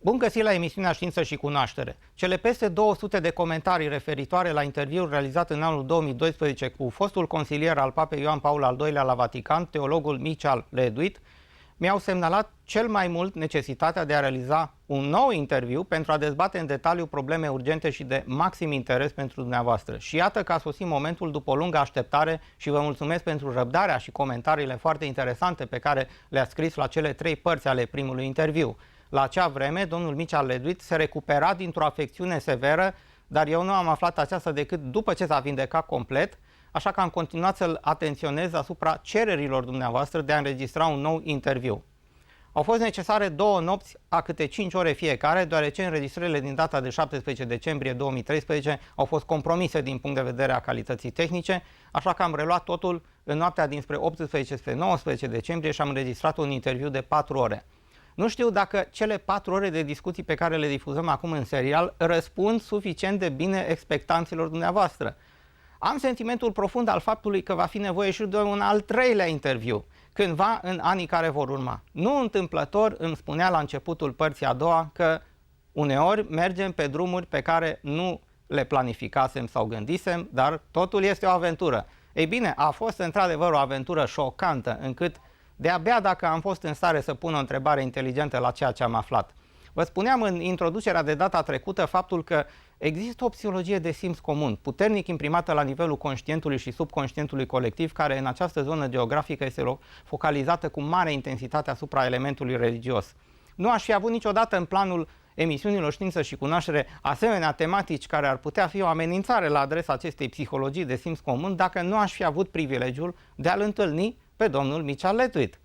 Bun găsit la emisiunea Știință și Cunoaștere. Cele peste 200 de comentarii referitoare la interviul realizat în anul 2012 cu fostul consilier al Papei Ioan Paul al II-lea la Vatican, teologul Miceal Ledwith, mi-au semnalat cel mai mult necesitatea de a realiza un nou interviu pentru a dezbate în detaliu probleme urgente și de maxim interes pentru dumneavoastră. Și iată că a sosit momentul după o lungă așteptare și vă mulțumesc pentru răbdarea și comentariile foarte interesante pe care le-ați scris la cele 3 părți ale primului interviu. La acea vreme, domnul Miceal Ledwith se recupera dintr-o afecțiune severă, dar eu nu am aflat aceasta decât după ce s-a vindecat complet, așa că am continuat să-l atenționez asupra cererilor dumneavoastră de a înregistra un nou interviu. Au fost necesare 2 nopți a câte 5 ore fiecare, deoarece înregistrările din data de 17 decembrie 2013 au fost compromise din punct de vedere a calității tehnice, așa că am reluat totul în noaptea dinspre 18 spre 19 decembrie și am înregistrat un interviu de 4 ore. Nu știu dacă cele 4 ore de discuții pe care le difuzăm acum în serial răspund suficient de bine expectanților dumneavoastră. Am sentimentul profund al faptului că va fi nevoie și de un al 3-lea interviu, cândva în anii care vor urma. Nu întâmplător îmi spunea la începutul părții a doua că uneori mergem pe drumuri pe care nu le planificasem sau gândisem, dar totul este o aventură. Ei bine, a fost într-adevăr o aventură șocantă, încât de-abia dacă am fost în stare să pun o întrebare inteligentă la ceea ce am aflat. Vă spuneam în introducerea de data trecută faptul că există o psihologie de simț comun, puternic imprimată la nivelul conștientului și subconștientului colectiv, care în această zonă geografică este focalizată cu mare intensitate asupra elementului religios. Nu aș fi avut niciodată în planul emisiunilor Știință și Cunoaștere asemenea tematici care ar putea fi o amenințare la adresa acestei psihologii de simț comun dacă nu aș fi avut privilegiul de a-l întâlni pe domnul Miceal Ledwith.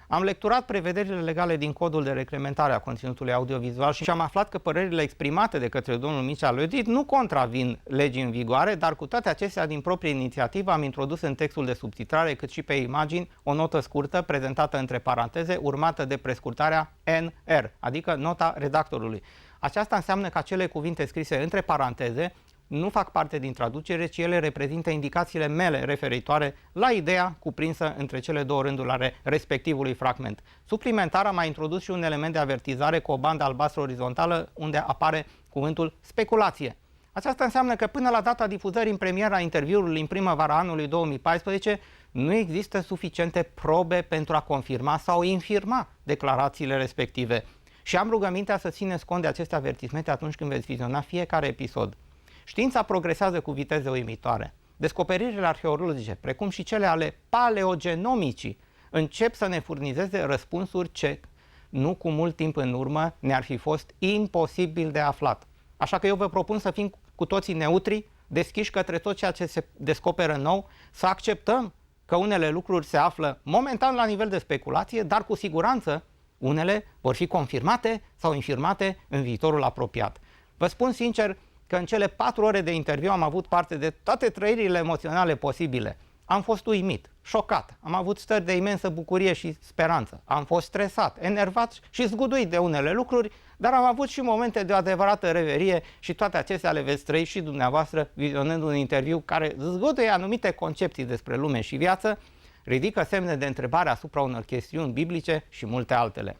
Am lecturat prevederile legale din codul de reglementare a conținutului audiovizual și am aflat că părerile exprimate de către domnul Miceal Ledwith nu contravin legii în vigoare, dar cu toate acestea, din proprie inițiativă, am introdus în textul de subtitrare, cât și pe imagini, o notă scurtă prezentată între paranteze, urmată de prescurtarea NR, adică nota redactorului. Aceasta înseamnă că acele cuvinte scrise între paranteze nu fac parte din traducere, ci ele reprezintă indicațiile mele referitoare la ideea cuprinsă între cele 2 rânduri ale respectivului fragment. Suplimentar am mai introdus și un element de avertizare cu o bandă albastră orizontală unde apare cuvântul speculație. Aceasta înseamnă că până la data difuzării în premiera interviului în primăvara anului 2014 nu există suficiente probe pentru a confirma sau infirma declarațiile respective. Și am rugămintea să țineți cont de aceste avertismente atunci când veți viziona fiecare episod. Știința progresează cu viteze uimitoare. Descoperirile arheologice, precum și cele ale paleogenomicii, încep să ne furnizeze răspunsuri ce, nu cu mult timp în urmă, ne-ar fi fost imposibil de aflat. Așa că eu vă propun să fim cu toții neutri, deschiși către tot ceea ce se descoperă nou, să acceptăm că unele lucruri se află momentan la nivel de speculație, dar cu siguranță unele vor fi confirmate sau infirmate în viitorul apropiat. Vă spun sincer că în cele 4 ore de interviu am avut parte de toate trăirile emoționale posibile. Am fost uimit, șocat, am avut stări de imensă bucurie și speranță, am fost stresat, enervat și zguduit de unele lucruri, dar am avut și momente de o adevărată reverie și toate acestea le veți trăi și dumneavoastră vizionând un interviu care zguduie anumite concepții despre lume și viață, ridică semne de întrebare asupra unor chestiuni biblice și multe altele.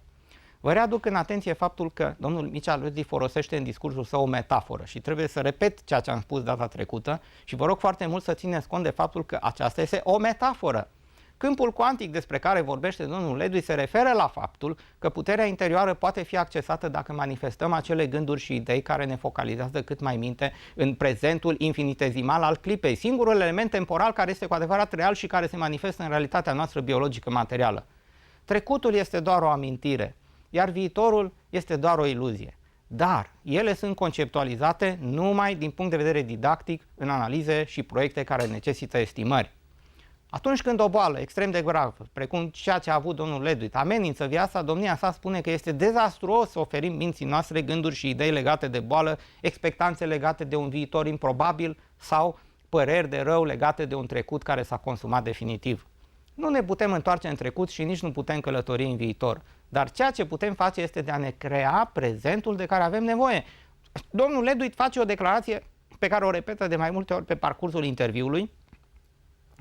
Vă readuc în atenție faptul că domnul Miceal Ledwith folosește în discursul său o metaforă și trebuie să repet ceea ce am spus data trecută și vă rog foarte mult să țineți cont de faptul că aceasta este o metaforă. Câmpul cuantic despre care vorbește domnul Ledwith se referă la faptul că puterea interioară poate fi accesată dacă manifestăm acele gânduri și idei care ne focalizează cât mai minte în prezentul infinitezimal al clipei, singurul element temporal care este cu adevărat real și care se manifestă în realitatea noastră biologică materială. Trecutul este doar o amintire, iar viitorul este doar o iluzie. Dar ele sunt conceptualizate numai din punct de vedere didactic în analize și proiecte care necesită estimări. Atunci când o boală extrem de gravă, precum ceea ce a avut domnul Ledwith, amenință viața, domnia sa spune că este dezastruos să oferim minții noastre gânduri și idei legate de boală, expectanțe legate de un viitor improbabil sau păreri de rău legate de un trecut care s-a consumat definitiv. Nu ne putem întoarce în trecut și nici nu putem călători în viitor. Dar ceea ce putem face este de a ne crea prezentul de care avem nevoie. Domnul Ledwith face o declarație pe care o repetă de mai multe ori pe parcursul interviului,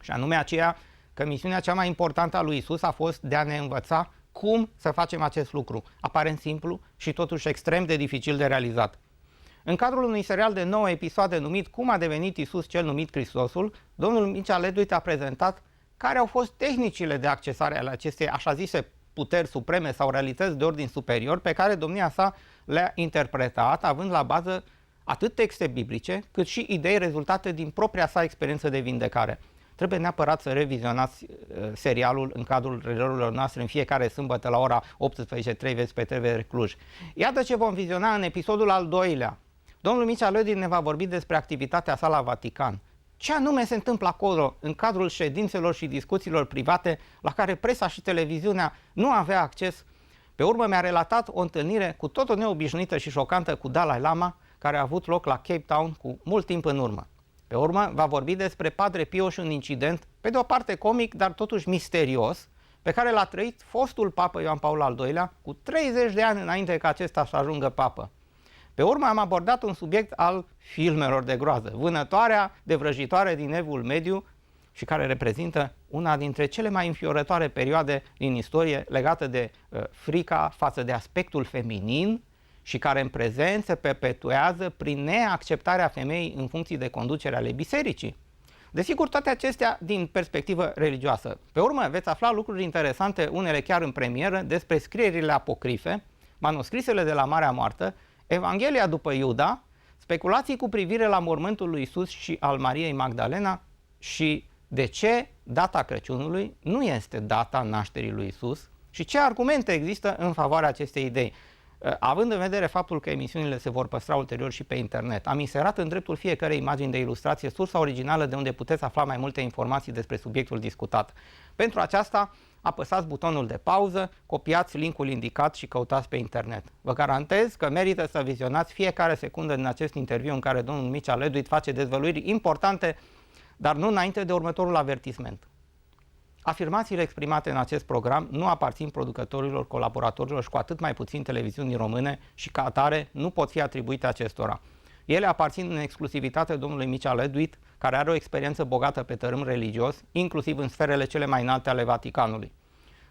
și anume aceea că misiunea cea mai importantă a lui Isus a fost de a ne învăța Cum să facem acest lucru? Aparent simplu și totuși extrem de dificil de realizat. În cadrul unui serial de 9 episoade numit Cum a devenit Iisus cel numit Hristosul, domnul Miceal Ledwith a prezentat care au fost tehnicile de accesare ale acestei așa zise puteri supreme sau realități de ordin superior pe care domnia sa le-a interpretat, având la bază atât texte biblice, cât și idei rezultate din propria sa experiență de vindecare. Trebuie neapărat să revizionați serialul în cadrul releurilor noastre în fiecare sâmbătă la ora 18:03 veți pe TVR Cluj. Iată ce vom viziona în episodul al doilea. Domnul Miceal Ledwith ne va vorbi despre activitatea sa la Vatican. Ce anume se întâmplă acolo în cadrul ședințelor și discuțiilor private la care presa și televiziunea nu avea acces? Pe urmă mi-a relatat o întâlnire cu totul neobișnuită și șocantă cu Dalai Lama, care a avut loc la Cape Town cu mult timp în urmă. Pe urmă va vorbi despre Padre Pio și un incident, pe de o parte comic, dar totuși misterios, pe care l-a trăit fostul papă Ioan Paul al II-lea cu 30 de ani înainte ca acesta să ajungă papă. Pe urmă am abordat un subiect al filmelor de groază, Vânătoarea de vrăjitoare din Evul Mediu, și care reprezintă una dintre cele mai înfiorătoare perioade din istorie legată de frica față de aspectul feminin și care în prezent se perpetuează prin neacceptarea femeii în funcții de conducere ale bisericii. Desigur, toate acestea din perspectivă religioasă. Pe urmă veți afla lucruri interesante, unele chiar în premieră, despre scrierile apocrife, manuscrisele de la Marea Moartă, Evanghelia după Iuda, speculații cu privire la mormântul lui Iisus și al Mariei Magdalena și de ce data Crăciunului nu este data nașterii lui Iisus și ce argumente există în favoarea acestei idei. Având în vedere faptul că emisiunile se vor păstra ulterior și pe internet, am inserat în dreptul fiecărei imagini de ilustrație sursa originală de unde puteți afla mai multe informații despre subiectul discutat. Pentru aceasta, apăsați butonul de pauză, copiați linkul indicat și căutați pe internet. Vă garantez că merită să vizionați fiecare secundă din acest interviu în care domnul Miceal Ledwith face dezvăluiri importante, dar nu înainte de următorul avertisment. Afirmațiile exprimate în acest program nu aparțin producătorilor, colaboratorilor și cu atât mai puțin Televiziunii Române și ca atare nu pot fi atribuite acestora. Ele aparțin în exclusivitate domnului Miceal Ledwith, care are o experiență bogată pe tărâm religios, inclusiv în sferele cele mai înalte ale Vaticanului.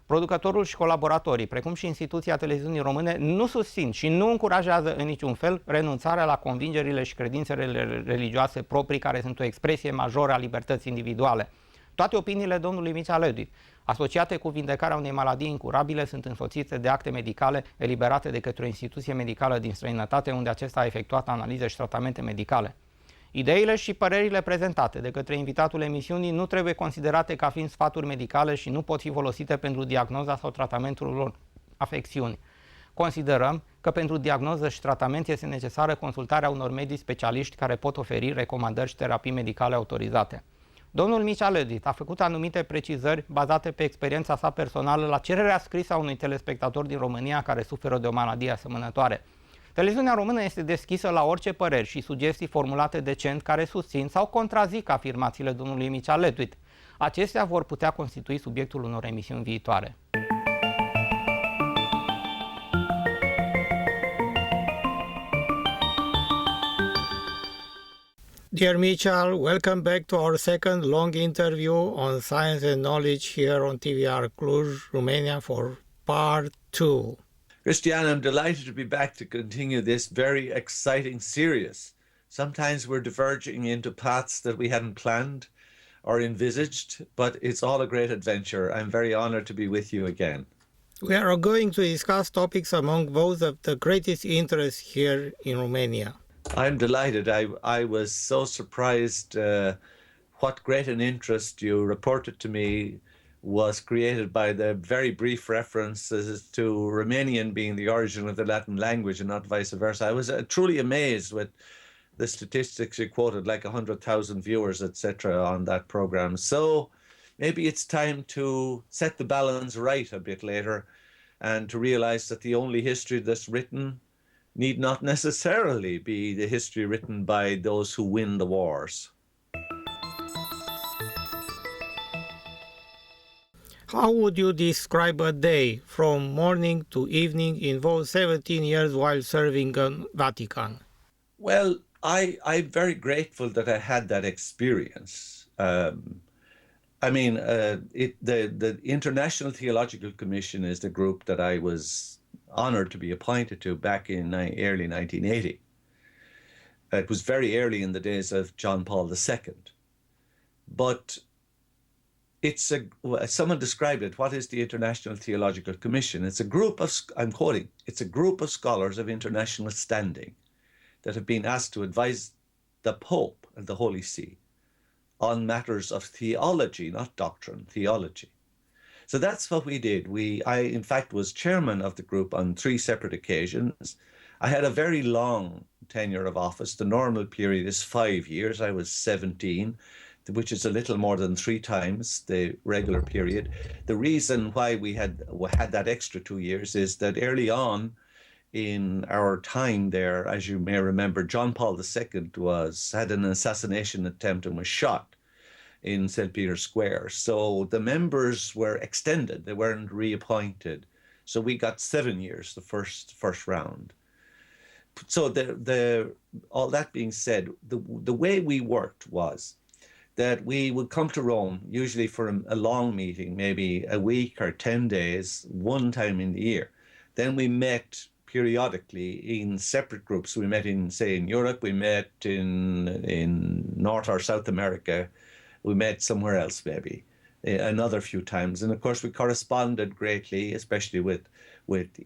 Producătorul și colaboratorii, precum și instituția Televiziunii Române, nu susțin și nu încurajează în niciun fel renunțarea la convingerile și credințele religioase proprii, care sunt o expresie majoră a libertății individuale. Toate opiniile domnului Miceal Ledwith, asociate cu vindecarea unei maladii incurabile, sunt însoțite de acte medicale eliberate de către o instituție medicală din străinătate, unde acesta a efectuat analize și tratamente medicale. Ideile și părerile prezentate de către invitatul emisiunii nu trebuie considerate ca fiind sfaturi medicale și nu pot fi folosite pentru diagnoza sau tratamentul lor afecțiuni. Considerăm că pentru diagnoză și tratament este necesară consultarea unor medici specialiști care pot oferi recomandări și terapii medicale autorizate. Domnul Miceal Ledwith a făcut anumite precizări bazate pe experiența sa personală la cererea scrisă a unui telespectator din România care suferă de o maladie asemănătoare. Televiziunea Română este deschisă la orice păreri și sugestii formulate decent care susțin sau contrazic afirmațiile domnului Miceal Ledwith. Acestea vor putea constitui subiectul unor emisiuni viitoare. Dear Miceal, welcome back to our second long interview on science and knowledge here on TVR Cluj, Romania for part 2. Christian, I'm delighted to be back to continue this very exciting series. Sometimes we're diverging into paths that we hadn't planned or envisaged, but it's all a great adventure. I'm very honored to be with you again. We are going to discuss topics among those of the greatest interest here in Romania. I'm delighted. I was so surprised what great an interest you reported to me was created by the very brief references to Romanian being the origin of the Latin language and not vice versa. I was truly amazed with the statistics you quoted, like 100,000 viewers, etc. on that program. So maybe it's time to set the balance right a bit later and to realize that the only history that's written need not necessarily be the history written by those who win the wars. How would you describe a day from morning to evening in those 17 years while serving in Vatican? Well, I'm very grateful that I had that experience. I mean, the International Theological Commission is the group that I was honored to be appointed to back in early 1980. It was very early in the days of John Paul II. But it's someone described it. What is the International Theological Commission? It's a group of, I'm quoting, it's a group of scholars of international standing that have been asked to advise the Pope and the Holy See on matters of theology, not doctrine, theology. So that's what we did. I, in fact, was chairman of the group on 3 separate occasions. I had a very long tenure of office. The normal period is 5 years. I was 17, which is a little more than 3 times the regular period. The reason why we had that extra 2 years is that early on in our time there, as you may remember, John Paul II had an assassination attempt and was shot in St. Peter's Square. So the members were extended. They weren't reappointed. So we got 7 years, the first round. So all that being said, the way we worked was that we would come to Rome, usually for a long meeting, maybe a week or 10 days, one time in the year. Then we met periodically in separate groups. We met in Europe, we met in North or South America, we met somewhere else maybe, another few times. And of course we corresponded greatly, especially with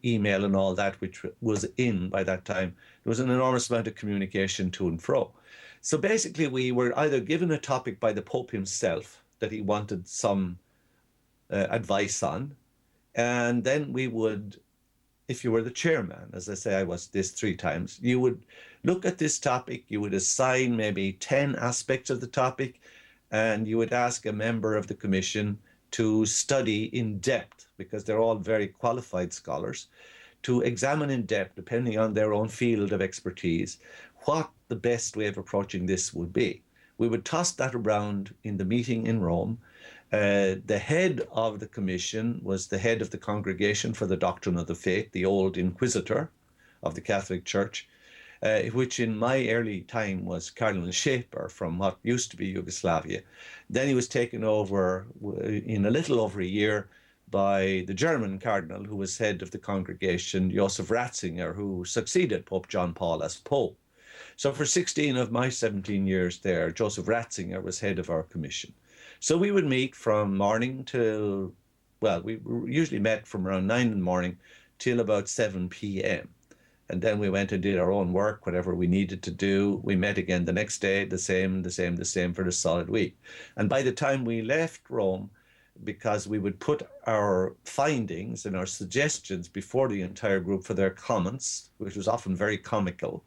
email and all that, which was in by that time. There was an enormous amount of communication to and fro. So basically we were either given a topic by the Pope himself that he wanted some advice on, and then we would, if you were the chairman, as I say, I was this 3 times, you would look at this topic, you would assign maybe 10 aspects of the topic, and you would ask a member of the commission to study in depth, because they're all very qualified scholars, to examine in depth, depending on their own field of expertise, what the best way of approaching this would be. We would toss that around in the meeting in Rome. The head of the commission was the head of the Congregation for the Doctrine of the Faith, the old inquisitor of the Catholic Church, which in my early time was Cardinal Shaper from what used to be Yugoslavia. Then he was taken over in a little over a year by the German cardinal who was head of the congregation, Joseph Ratzinger, who succeeded Pope John Paul as Pope. So for 16 of my 17 years there, Joseph Ratzinger was head of our commission. So we would meet from morning till, well, we usually met from around 9 in the morning till about 7 p.m. And then we went and did our own work, whatever we needed to do. We met again the next day, the same for the solid week. And by the time we left Rome, because we would put our findings and our suggestions before the entire group for their comments, which was often very comical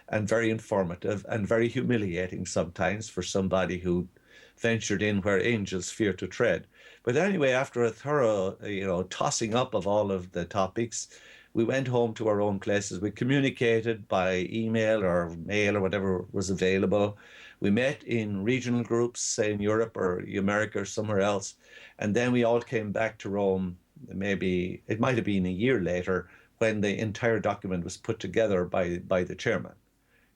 and very informative and very humiliating sometimes for somebody who ventured in where angels fear to tread. But anyway, after a thorough, tossing up of all of the topics, we went home to our own places. We communicated by email or mail or whatever was available. We met in regional groups, say in Europe or America or somewhere else. And then we all came back to Rome, maybe it might have been a year later, when the entire document was put together by the chairman.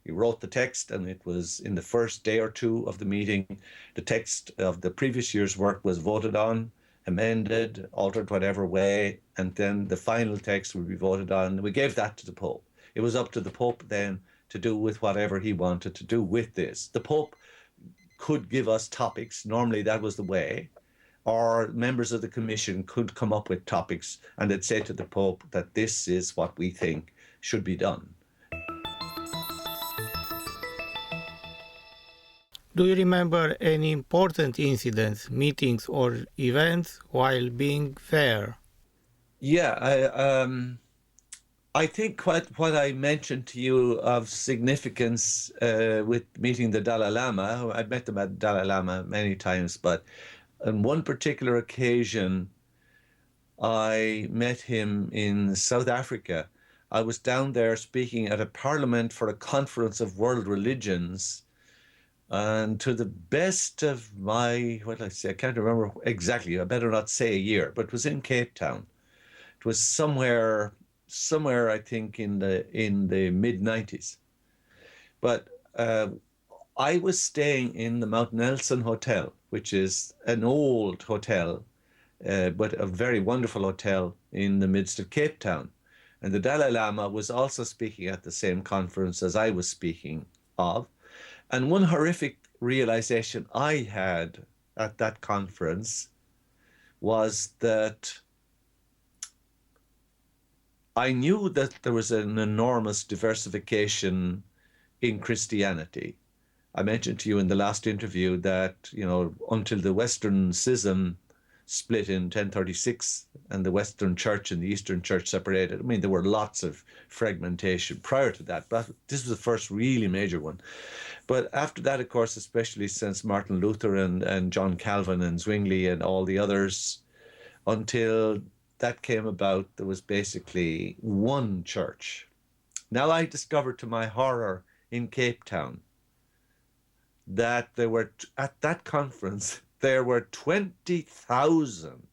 He wrote the text, and it was in the first day or two of the meeting. The text of the previous year's work was voted on, amended, altered whatever way, and then the final text would be voted on. We gave that to the Pope. It was up to the Pope then to do with whatever he wanted to do with this. The Pope could give us topics. Normally that was the way. Or members of the commission could come up with topics, and they'd say to the Pope that this is what we think should be done. Do you remember any important incidents, meetings, or events while being there? Yeah, I think what I mentioned to you of significance with meeting the Dalai Lama, I've met the Dalai Lama many times, but on one particular occasion, I met him in South Africa. I was down there speaking at a parliament for a conference of world religions. And to the best of my, what did I say? I can't remember exactly. I better not say a year, but it was in Cape Town. It was somewhere I think in the mid-90s. But I was staying in the Mount Nelson Hotel, which is an old hotel, but a very wonderful hotel in the midst of Cape Town. And the Dalai Lama was also speaking at the same conference as I was speaking of. And one horrific realization I had at that conference was that I knew that there was an enormous diversification in Christianity. I mentioned to you in the last interview that, until the Western Schism split in 1036 and the Western Church and the Eastern Church separated, there were lots of fragmentation prior to that, but this was the first really major one. But after that, of course, especially since Martin Luther and John Calvin and Zwingli and all the others, until that came about, there was basically one church. Now I discovered to my horror in Cape Town that there were, at that conference, there were 20,000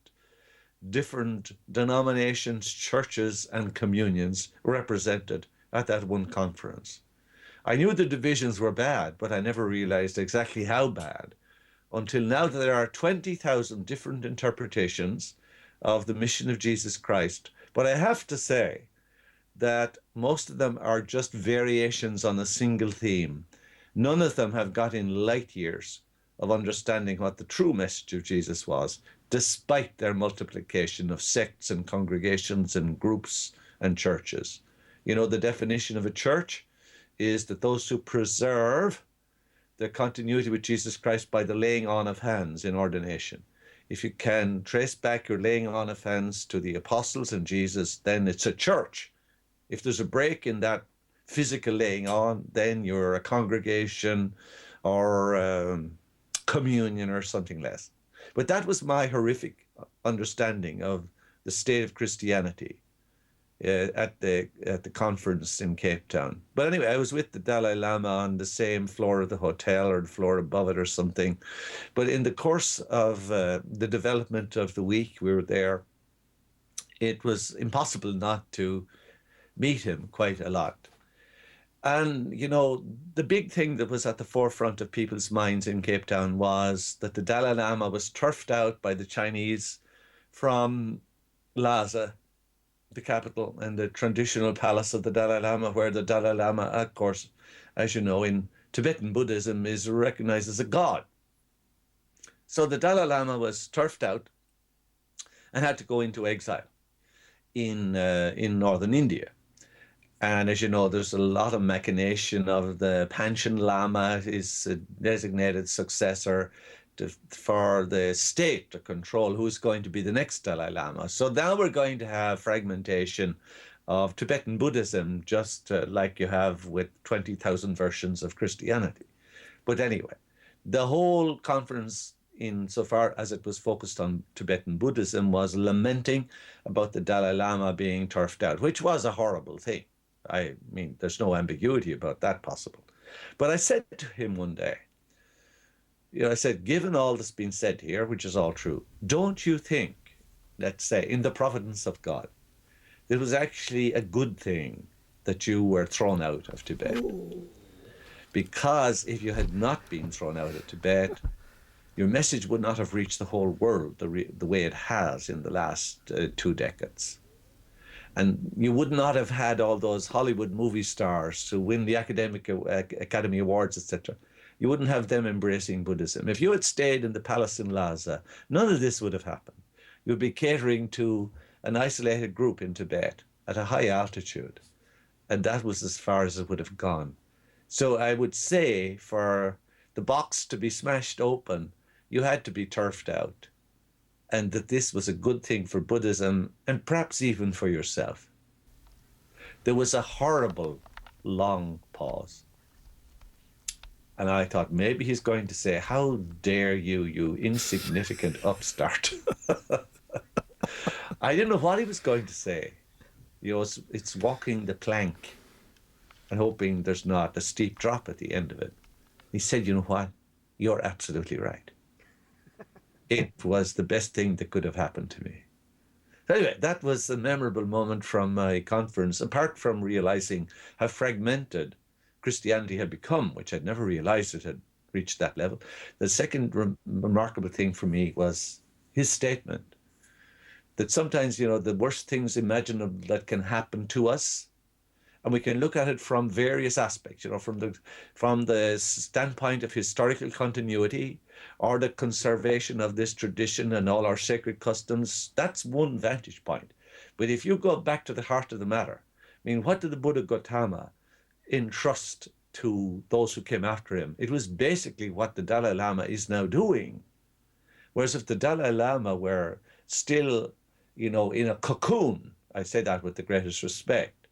different denominations, churches, and communions represented at that one conference. I knew the divisions were bad, but I never realized exactly how bad until now that there are 20,000 different interpretations of the mission of Jesus Christ. But I have to say that most of them are just variations on a single theme. None of them have got in light years of understanding what the true message of Jesus was, despite their multiplication of sects and congregations and groups and churches. The definition of a church is that those who preserve the continuity with Jesus Christ by the laying on of hands in ordination. If you can trace back your laying on of hands to the apostles and Jesus, then it's a church. If there's a break in that physical laying on, then you're a congregation or communion or something less. But that was my horrific understanding of the state of Christianity at the conference in Cape Town. But anyway, I was with the Dalai Lama on the same floor of the hotel or the floor above it or something. But in the course of the development of the week we were there, it was impossible not to meet him quite a lot. And, the big thing that was at the forefront of people's minds in Cape Town was that the Dalai Lama was turfed out by the Chinese from Lhasa, the capital, and the traditional palace of the Dalai Lama, where the Dalai Lama, of course, as you know, in Tibetan Buddhism is recognized as a god. So the Dalai Lama was turfed out and had to go into exile in northern India. And as you know, there's a lot of machination of the Panchen Lama, his designated successor, for the state to control who's going to be the next Dalai Lama. So now we're going to have fragmentation of Tibetan Buddhism, just like you have with 20,000 versions of Christianity. But anyway, the whole conference, insofar as it was focused on Tibetan Buddhism, was lamenting about the Dalai Lama being turfed out, which was a horrible thing. There's no ambiguity about that possible. But I said to him one day, I said, given all that's been said here, which is all true, don't you think, let's say, in the providence of God, it was actually a good thing that you were thrown out of Tibet? Ooh. Because if you had not been thrown out of Tibet, your message would not have reached the whole world the way it has in the last 2 decades. And you would not have had all those Hollywood movie stars who win the Academy Awards, etc. You wouldn't have them embracing Buddhism. If you had stayed in the palace in Lhasa, none of this would have happened. You'd be catering to an isolated group in Tibet at a high altitude. And that was as far as it would have gone. So I would say for the box to be smashed open, you had to be turfed out. And that this was a good thing for Buddhism and perhaps even for yourself. There was a horrible long pause. And I thought maybe he's going to say, how dare you, you insignificant upstart. I didn't know what he was going to say. It's walking the plank and hoping there's not a steep drop at the end of it. He said, you know what? You're absolutely right. It was the best thing that could have happened to me. Anyway, that was a memorable moment from my conference, apart from realizing how fragmented Christianity had become, which I'd never realized it had reached that level. The second remarkable thing for me was his statement that sometimes, the worst things imaginable that can happen to us, and we can look at it from various aspects, from the standpoint of historical continuity or the conservation of this tradition and all our sacred customs. That's one vantage point. But if you go back to the heart of the matter, what did the Buddha Gautama entrust to those who came after him? It was basically what the Dalai Lama is now doing. Whereas if the Dalai Lama were still, in a cocoon, I say that with the greatest respect,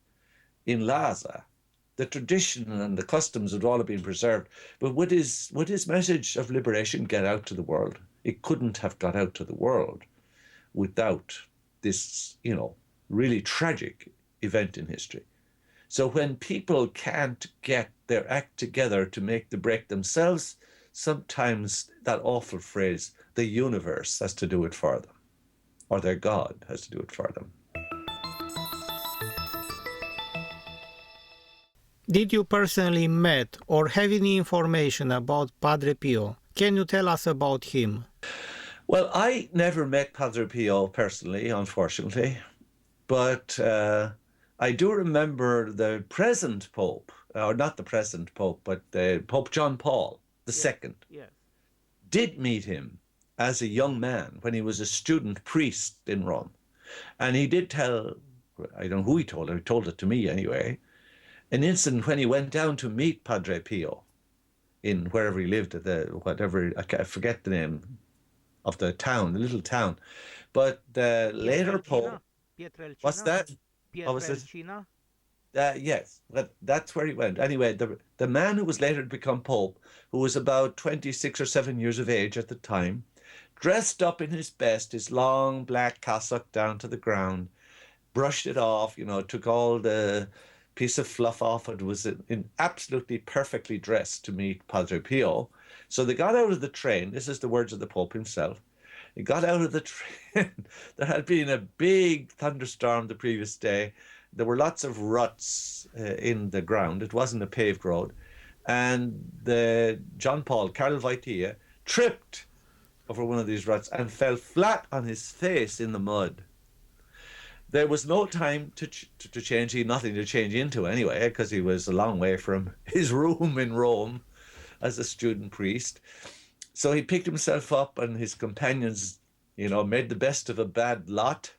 in Lhasa, the tradition and the customs would all have been preserved. But would his message of liberation get out to the world? It couldn't have got out to the world without this, really tragic event in history. So when people can't get their act together to make the break themselves, sometimes that awful phrase, the universe, has to do it for them, or their God has to do it for them. Did you personally met or have any information about Padre Pio? Can you tell us about him? Well, I never met Padre Pio personally, unfortunately, but I do remember the present Pope, or not the present Pope, but Pope John Paul II, did meet him as a young man when he was a student priest in Rome. And he did tell, I don't know who he told it to me anyway, an incident when he went down to meet Padre Pio in wherever he lived, I forget the name of the town, the little town. But the later Pope, what's that? What was it? Yes, that's where he went. Anyway, the man who was later to become Pope, who was about 26 or 7 years of age at the time, dressed up in his best, his long black cassock down to the ground, brushed it off, took all the piece of fluff off, and was in absolutely perfectly dressed to meet Padre Pio. So they got out of the train. This is the words of the Pope himself. He got out of the train. There had been a big thunderstorm the previous day. There were lots of ruts in the ground. It wasn't a paved road. And John Paul, Carl Wojtyła, tripped over one of these ruts and fell flat on his face in the mud. There was no time to change. He had nothing to change into anyway, because he was a long way from his room in Rome as a student priest. So he picked himself up, and his companions, made the best of a bad lot.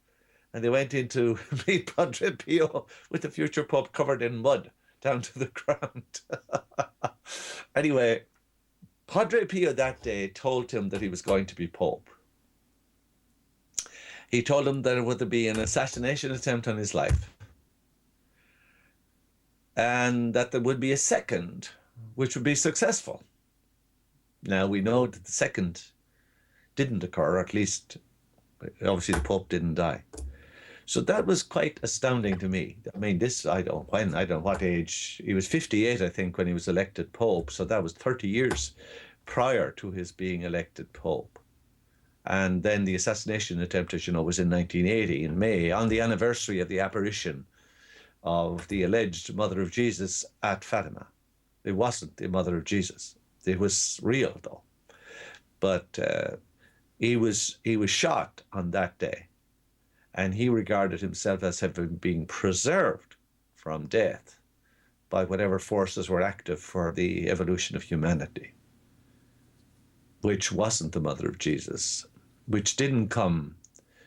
And they went in to meet Padre Pio with the future Pope covered in mud down to the ground. Anyway, Padre Pio that day told him that he was going to be Pope. He told him that there would be an assassination attempt on his life, and that there would be a second, which would be successful. Now, we know that the second didn't occur, or at least, obviously, the Pope didn't die. So that was quite astounding to me. I don't know what age. He was 58, I think, when he was elected Pope. So that was 30 years prior to his being elected Pope. And then the assassination attempt, as you know, was in 1980, in May, on the anniversary of the apparition of the alleged mother of Jesus at Fatima. It wasn't the mother of Jesus. It was real, though. But he was shot on that day, and he regarded himself as having been preserved from death by whatever forces were active for the evolution of humanity, which wasn't the mother of Jesus, which didn't come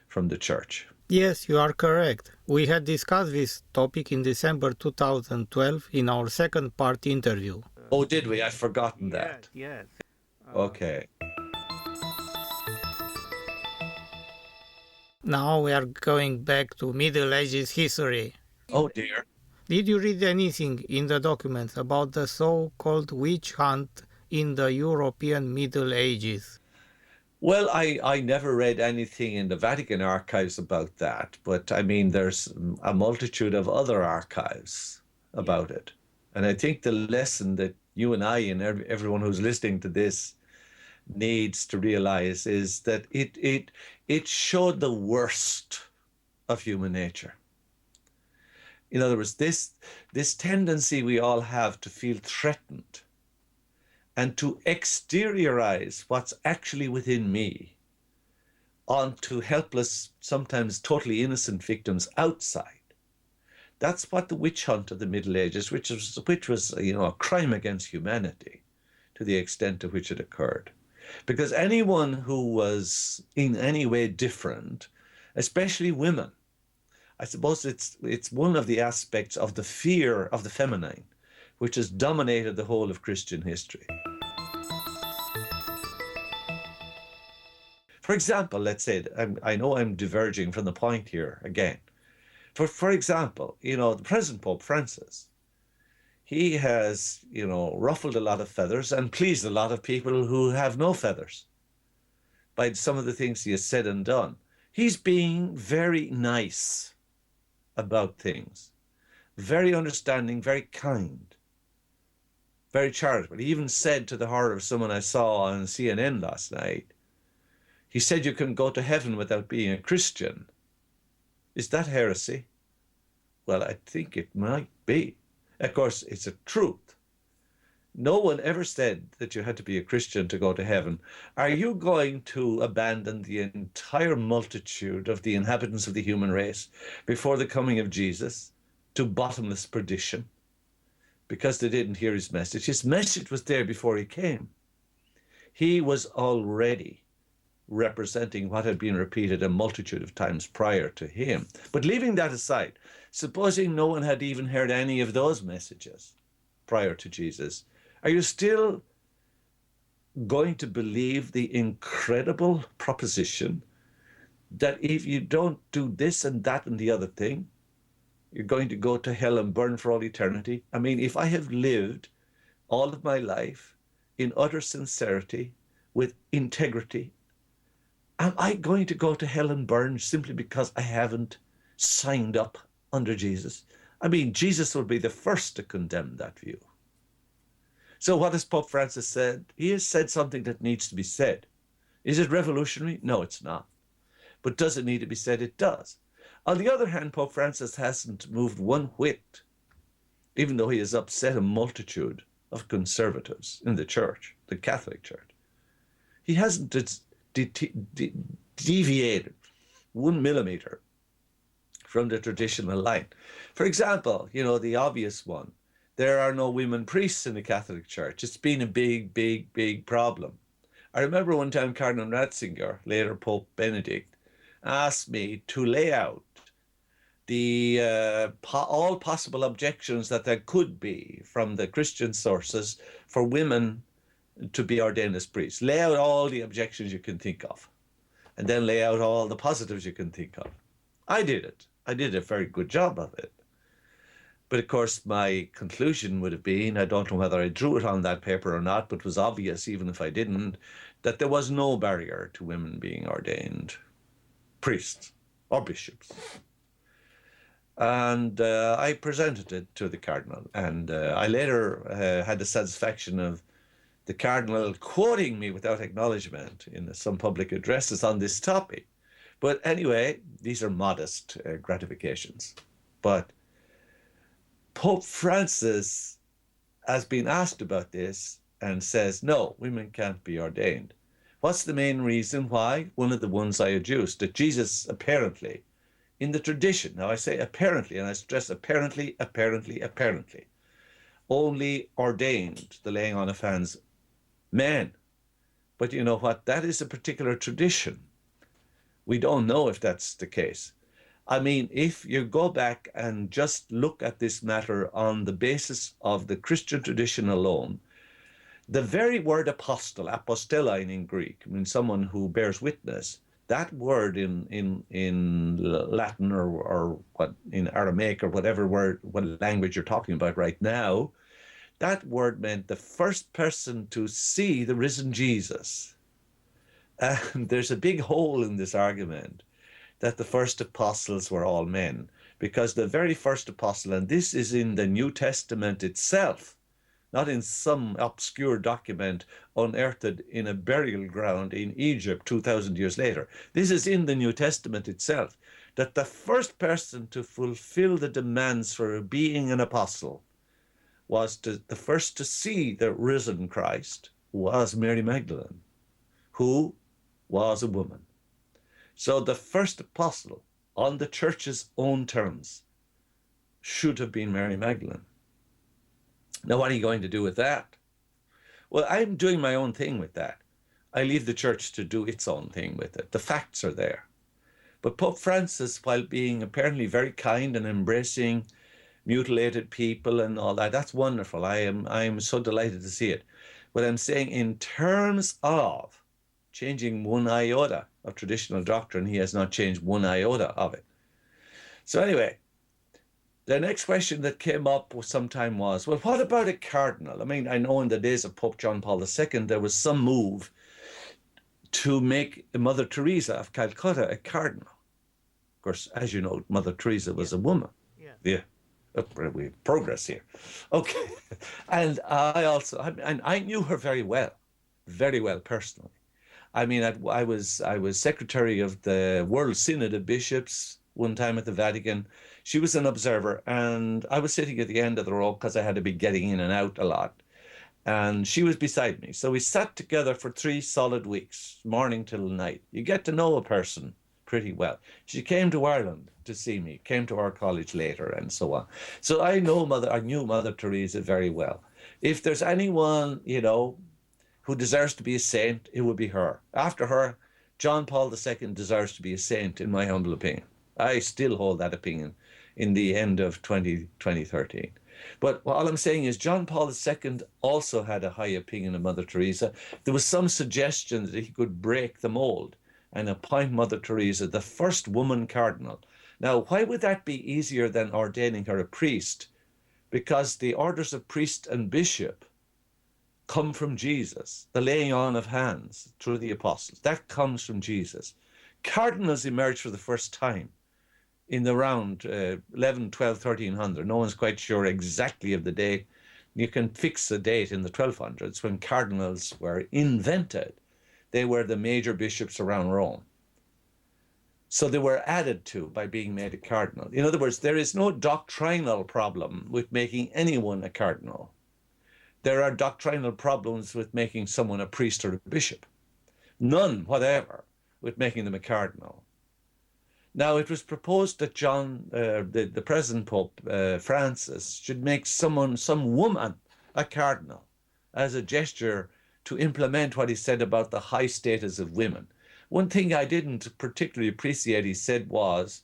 from the church. Yes, you are correct. We had discussed this topic in December 2012 in our second part interview. Oh, did we? I've forgotten that. Yes. Okay. Now we are going back to Middle Ages history. Oh, dear. Did you read anything in the documents about the so-called witch hunt in the European Middle Ages? Well, I never read anything in the Vatican archives about that, but I mean, there's a multitude of other archives about it. And I think the lesson that you and I and everyone who's listening to this needs to realize is that it showed the worst of human nature. In other words, this tendency we all have to feel threatened and to exteriorize what's actually within me onto helpless, sometimes totally innocent victims outside. That's what the witch hunt of the Middle Ages, which was a crime against humanity to the extent to which it occurred. Because anyone who was in any way different, especially women, I suppose it's one of the aspects of the fear of the feminine, which has dominated the whole of Christian history. For example, let's say, I know I'm diverging from the point here again. For example, the present Pope Francis, he has, ruffled a lot of feathers and pleased a lot of people who have no feathers by some of the things he has said and done. He's being very nice about things, very understanding, very kind, very charitable. He even said, to the horror of someone I saw on CNN last night, he said you can go to heaven without being a Christian. Is that heresy? Well, I think it might be. Of course, it's a truth. No one ever said that you had to be a Christian to go to heaven. Are you going to abandon the entire multitude of the inhabitants of the human race before the coming of Jesus to bottomless perdition because they didn't hear his message? His message was there before he came. He was already representing what had been repeated a multitude of times prior to him. But leaving that aside, supposing no one had even heard any of those messages prior to Jesus, are you still going to believe the incredible proposition that if you don't do this and that and the other thing, you're going to go to hell and burn for all eternity? I mean, if I have lived all of my life in utter sincerity, with integrity, am I going to go to hell and burn simply because I haven't signed up under Jesus? I mean, Jesus will be the first to condemn that view. So what has Pope Francis said? He has said something that needs to be said. Is it revolutionary? No, it's not. But does it need to be said? It does. On the other hand, Pope Francis hasn't moved one whit, even though he has upset a multitude of conservatives in the church, the Catholic Church. He hasn't deviated 1 millimeter from the traditional line. For example, the obvious one, there are no women priests in the Catholic Church. It's been a big, big, big problem. I remember one time Cardinal Ratzinger, later Pope Benedict, asked me to lay out the all possible objections that there could be from the Christian sources for women to be ordained as priests. Lay out all the objections you can think of, and then lay out all the positives you can think of. I did it. I did a very good job of it. But of course, my conclusion would have been, I don't know whether I drew it on that paper or not, but it was obvious, even if I didn't, that there was no barrier to women being ordained priests or bishops. And I presented it to the Cardinal. And I later had the satisfaction of the Cardinal quoting me without acknowledgement in some public addresses on this topic. But anyway, these are modest gratifications. But Pope Francis has been asked about this and says, no, women can't be ordained. What's the main reason why? One of the ones I adduced, that Jesus apparently, in the tradition, now I say apparently, and I stress apparently, only ordained the laying on of hands men. But you know what? That is a particular tradition. We don't know if that's the case. I mean, if you go back and just look at this matter on the basis of the Christian tradition alone, the very word apostle, apostellein in Greek, I mean, someone who bears witness, that word in Latin or what in Aramaic or whatever word, what language you're talking about right now, that word meant the first person to see the risen Jesus. And there's a big hole in this argument that the first apostles were all men, because the very first apostle, and this is in the New Testament itself, not in some obscure document unearthed in a burial ground in Egypt 2,000 years later. This is in the New Testament itself. that the first person to fulfill the demands for being an apostle was the first to see the risen Christ was Mary Magdalene, who was a woman. So the first apostle on the church's own terms should have been Mary Magdalene. Now, what are you going to do with that? Well, I'm doing my own thing with that. I leave the church to do its own thing with it. The facts are there. But Pope Francis, while being apparently very kind and embracing mutilated people and all that, that's wonderful. I am so delighted to see it. But I'm saying in terms of changing one iota of traditional doctrine, he has not changed one iota of it. So anyway, the next question that came up sometime was, well, what about a cardinal? I mean, I know in the days of Pope John Paul II, there was some move to make Mother Teresa of Calcutta a cardinal. Of course, as you know, Mother Teresa was a woman. Yeah. We have progress here. Okay. And I knew her very well personally. I mean, I was secretary of the World Synod of Bishops one time at the Vatican. She was an observer, and I was sitting at the end of the row because I had to be getting in and out a lot. And she was beside me. So we sat together for 3 solid weeks, morning till night. You get to know a person pretty well. She came to Ireland to see me, came to our college later, and so on. So I knew Mother Teresa very well. If there's anyone, who deserves to be a saint, it would be her. After her, John Paul II deserves to be a saint, in my humble opinion. I still hold that opinion in the end of 2013. But all I'm saying is John Paul II also had a high opinion of Mother Teresa. There was some suggestion that he could break the mold and appoint Mother Teresa the first woman cardinal. Now, why would that be easier than ordaining her a priest? Because the orders of priest and bishop come from Jesus. The laying on of hands through the apostles, that comes from Jesus. Cardinals emerged for the first time in the round 11, 12, 1300. No one's quite sure exactly of the date. You can fix a date in the 1200s when cardinals were invented. They were the major bishops around Rome. So they were added to by being made a cardinal. In other words, there is no doctrinal problem with making anyone a cardinal. There are doctrinal problems with making someone a priest or a bishop. None whatever with making them a cardinal. Now, it was proposed that the present Pope Francis should make some woman a cardinal as a gesture to implement what he said about the high status of women. One thing I didn't particularly appreciate he said was,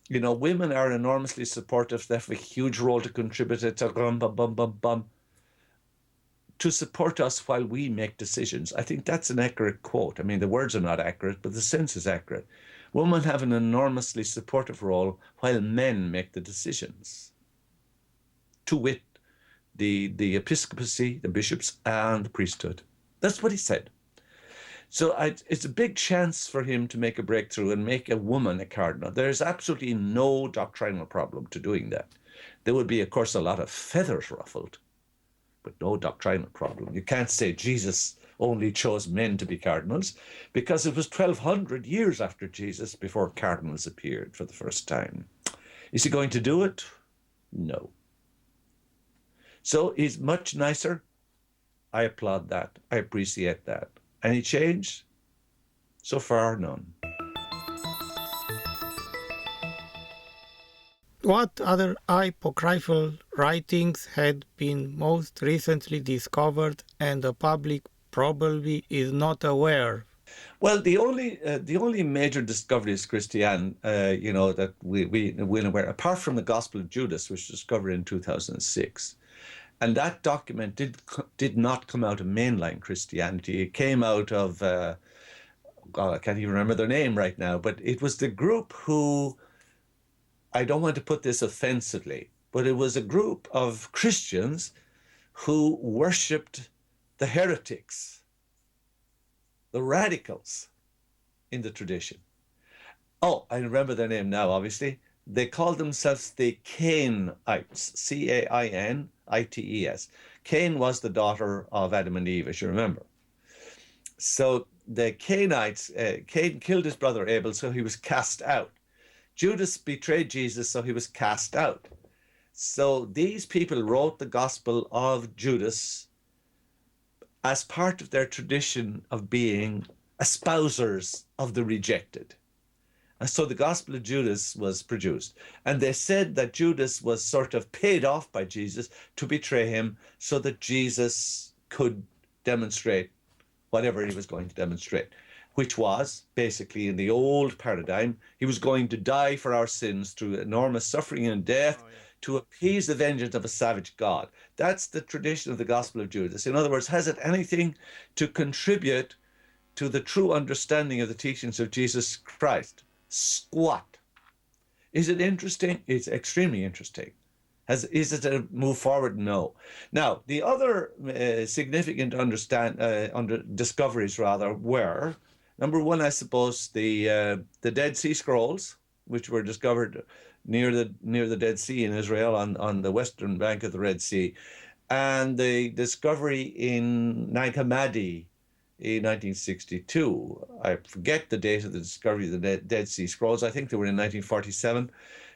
women are enormously supportive. They have a huge role to contribute to support us while we make decisions. I think that's an accurate quote. I mean, the words are not accurate, but the sense is accurate. Women have an enormously supportive role while men make the decisions. To wit, the episcopacy, the bishops, and the priesthood. That's what he said. So it's a big chance for him to make a breakthrough and make a woman a cardinal. There's absolutely no doctrinal problem to doing that. There would be, of course, a lot of feathers ruffled, but no doctrinal problem. You can't say Jesus only chose men to be cardinals, because it was 1200 years after Jesus before cardinals appeared for the first time. Is he going to do it? No. So he's much nicer. I applaud that. I appreciate that. Any change? So far, none. What other apocryphal writings had been most recently discovered and the public probably is not aware? Well, the only major discovery is Christian, that we're aware, apart from the Gospel of Judas, which was discovered in 2006. And that document did not come out of mainline Christianity. It came out of, God, I can't even remember their name right now, but it was the group who, I don't want to put this offensively, but it was a group of Christians who worshipped the heretics, the radicals in the tradition. Oh, I remember their name now, obviously. They called themselves the Cainites, C-A-I-N-I-T-E-S. Cain was the daughter of Adam and Eve, as you remember. So the Cainites, Cain killed his brother Abel, so he was cast out. Judas betrayed Jesus, so he was cast out. So these people wrote the Gospel of Judas as part of their tradition of being espousers of the rejected. And so the Gospel of Judas was produced. And they said that Judas was sort of paid off by Jesus to betray him so that Jesus could demonstrate whatever he was going to demonstrate, which was basically, in the old paradigm, he was going to die for our sins through enormous suffering and death to appease the vengeance of a savage God. That's the tradition of the Gospel of Judas. In other words, has it anything to contribute to the true understanding of the teachings of Jesus Christ? Squat. Is it interesting? It's extremely interesting. Is it a move forward? No. Now, the other significant discoveries were, number one, I suppose, the Dead Sea Scrolls, which were discovered near the Dead Sea in Israel on the western bank of the Red Sea, and the discovery in Nag Hammadi in 1962. I forget the date of the discovery of the Dead Sea Scrolls. I think they were in 1947.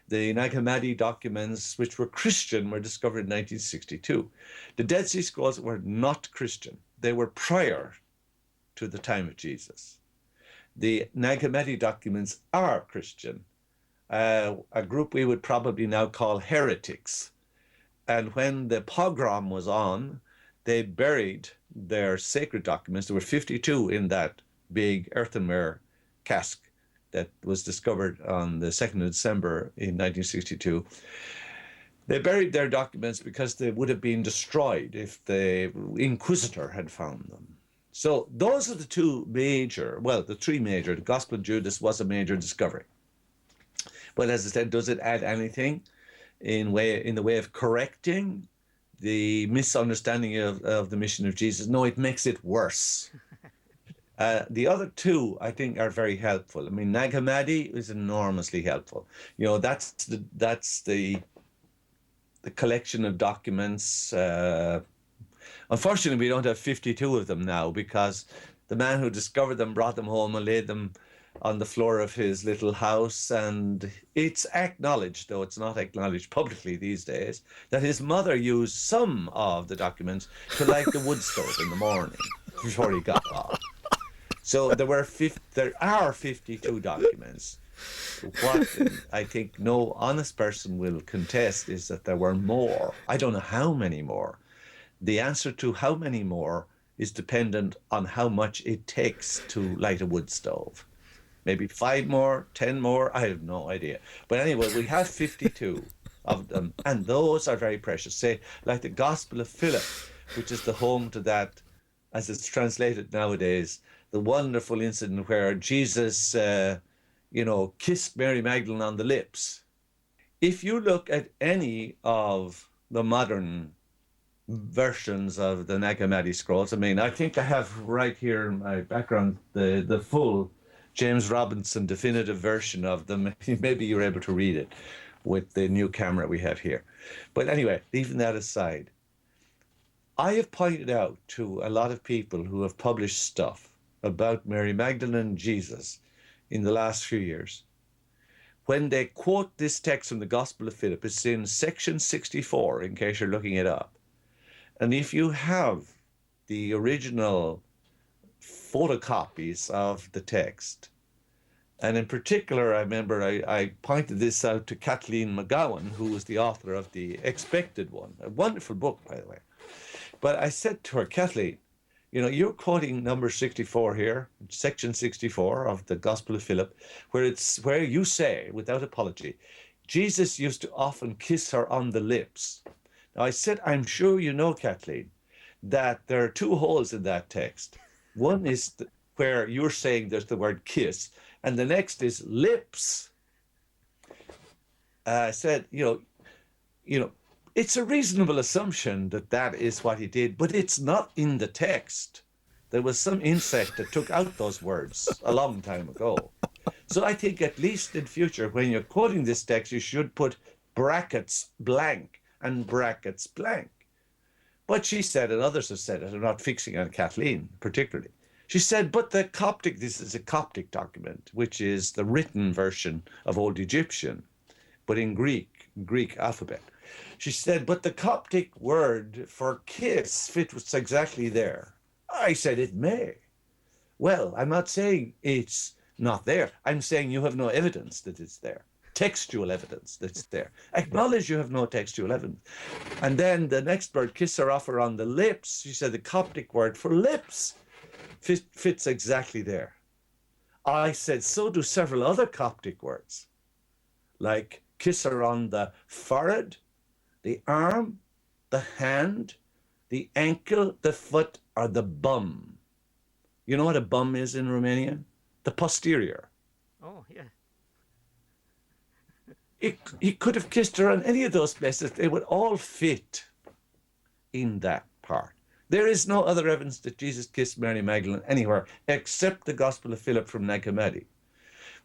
The Nag Hammadi documents, which were Christian, were discovered in 1962. The Dead Sea Scrolls were not Christian. They were prior to the time of Jesus. The Nag Hammadi documents are Christian, a group we would probably now call heretics. And when the pogrom was on, they buried their sacred documents. There were 52 in that big earthenware cask that was discovered on the 2nd of December in 1962. They buried their documents because they would have been destroyed if the Inquisitor had found them. So those are the three major. The Gospel of Judas was a major discovery. But as I said, does it add anything in the way of correcting the misunderstanding of the mission of Jesus? No, it makes it worse. The other two, I think, are very helpful. I mean, Nag Hammadi is enormously helpful. You know, that's the collection of documents. Unfortunately, we don't have 52 of them now because the man who discovered them brought them home and laid them on the floor of his little house. And it's acknowledged, though it's not acknowledged publicly these days, that his mother used some of the documents to light the wood stove in the morning before he got off. So there are 52 documents. What I think no honest person will contest is that there were more. I don't know how many more. The answer to how many more is dependent on how much it takes to light a wood stove. Maybe 5 more, 10 more, I have no idea. But anyway, we have 52 of them, and those are very precious. Say, like the Gospel of Philip, which is the home to that, as it's translated nowadays, the wonderful incident where Jesus, kissed Mary Magdalene on the lips. If you look at any of the modern versions of the Nag Hammadi scrolls, I mean, I think I have right here in my background the full James Robinson definitive version of them. Maybe you're able to read it with the new camera we have here. But anyway, leaving that aside, I have pointed out to a lot of people who have published stuff about Mary Magdalene and Jesus in the last few years, when they quote this text from the Gospel of Philip, it's in section 64, in case you're looking it up. And if you have the original photocopies of the text, and in particular, I remember I pointed this out to Kathleen McGowan, who was the author of The Expected One, a wonderful book, by the way. But I said to her, Kathleen, you're quoting number 64 here, section 64 of the Gospel of Philip, where you say, without apology, Jesus used to often kiss her on the lips. Now, I said, I'm sure you know, Kathleen, that there are 2 holes in that text. One is where you're saying there's the word kiss, and the next is lips. I said, it's a reasonable assumption that is what he did, but it's not in the text. There was some insect that took out those words a long time ago. So I think at least in future, when you're quoting this text, you should put brackets blank and brackets blank. But she said, and others have said it, I'm not fixing on Kathleen particularly, She said, but the Coptic, this is a Coptic document, which is the written version of Old Egyptian, but in Greek alphabet. She said, but the Coptic word for kiss fits exactly there. I said, it may. Well, I'm not saying it's not there. I'm saying you have no evidence that it's there. Textual evidence that it's there. Acknowledge you have no textual evidence. And then the next word, kiss or offer on the lips, she said the Coptic word for lips fits exactly there. I said, so do several other Coptic words, like kiss her on the forehead, the arm, the hand, the ankle, the foot, or the bum. You know what a bum is in Romanian? The posterior. Oh, yeah. He could have kissed her on any of those places. They would all fit in that part. There is no other evidence that Jesus kissed Mary Magdalene anywhere except the Gospel of Philip from Nicomedes.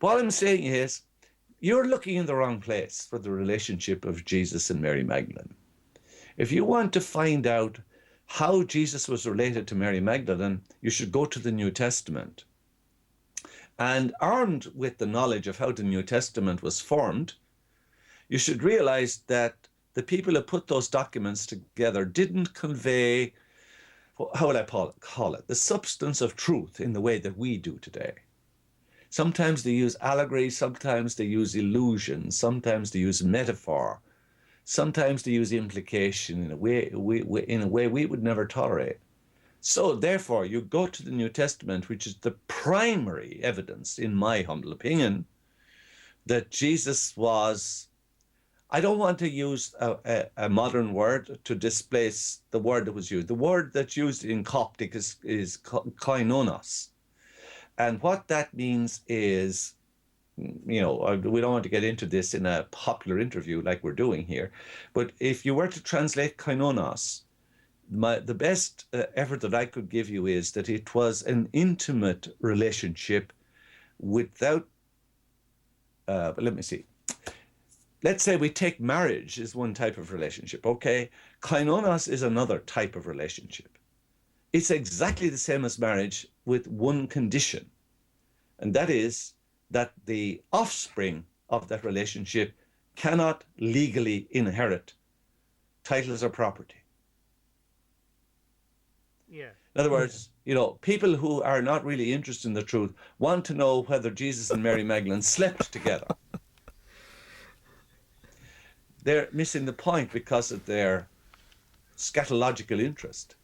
What I'm saying is, you're looking in the wrong place for the relationship of Jesus and Mary Magdalene. If you want to find out how Jesus was related to Mary Magdalene, you should go to the New Testament. And armed with the knowledge of how the New Testament was formed, you should realize that the people who put those documents together didn't convey, how would I call it, the substance of truth in the way that we do today. Sometimes they use allegory, sometimes they use illusion, sometimes they use metaphor, sometimes they use implication in a way we would never tolerate. So therefore, you go to the New Testament, which is the primary evidence, in my humble opinion, that Jesus was, I don't want to use a modern word to displace the word that was used. The word that's used in Coptic is koinonos. And what that means is, you know, we don't want to get into this in a popular interview like we're doing here, but if you were to translate koinonos, the best effort that I could give you is that it was an intimate relationship without, but let me see. Let's say we take marriage as one type of relationship, okay? Koinonos is another type of relationship. It's exactly the same as marriage with one condition, and that is that the offspring of that relationship cannot legally inherit titles or property. Yeah. In other words, you know, people who are not really interested in the truth want to know whether Jesus and Mary Magdalene slept together. They're missing the point because of their scatological interest.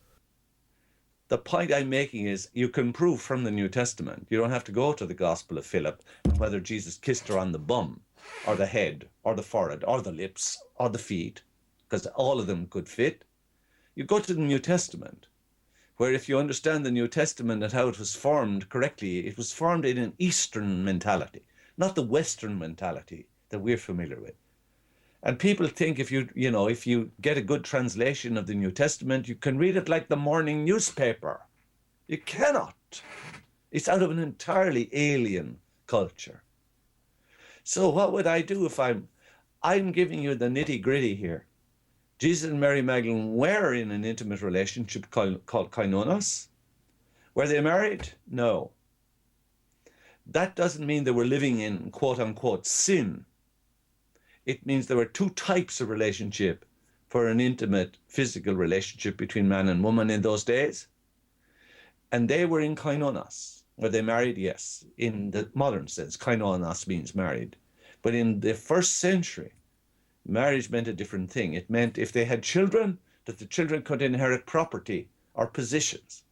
The point I'm making is you can prove from the New Testament. You don't have to go to the Gospel of Philip and whether Jesus kissed her on the bum or the head or the forehead or the lips or the feet, because all of them could fit. You go to the New Testament, where if you understand the New Testament and how it was formed correctly, it was formed in an Eastern mentality, not the Western mentality that we're familiar with. And people think if you get a good translation of the New Testament, you can read it like the morning newspaper. You cannot. It's out of an entirely alien culture. So what would I do if I'm giving you the nitty-gritty here? Jesus and Mary Magdalene were in an intimate relationship called koinonos. Were they married? No. That doesn't mean they were living in quote-unquote sin. It means there were two types of relationship for an intimate physical relationship between man and woman in those days. And they were in koinonos. Were they married? Yes. In the modern sense, koinonos means married. But in the first century, marriage meant a different thing. It meant if they had children, that the children could inherit property or positions.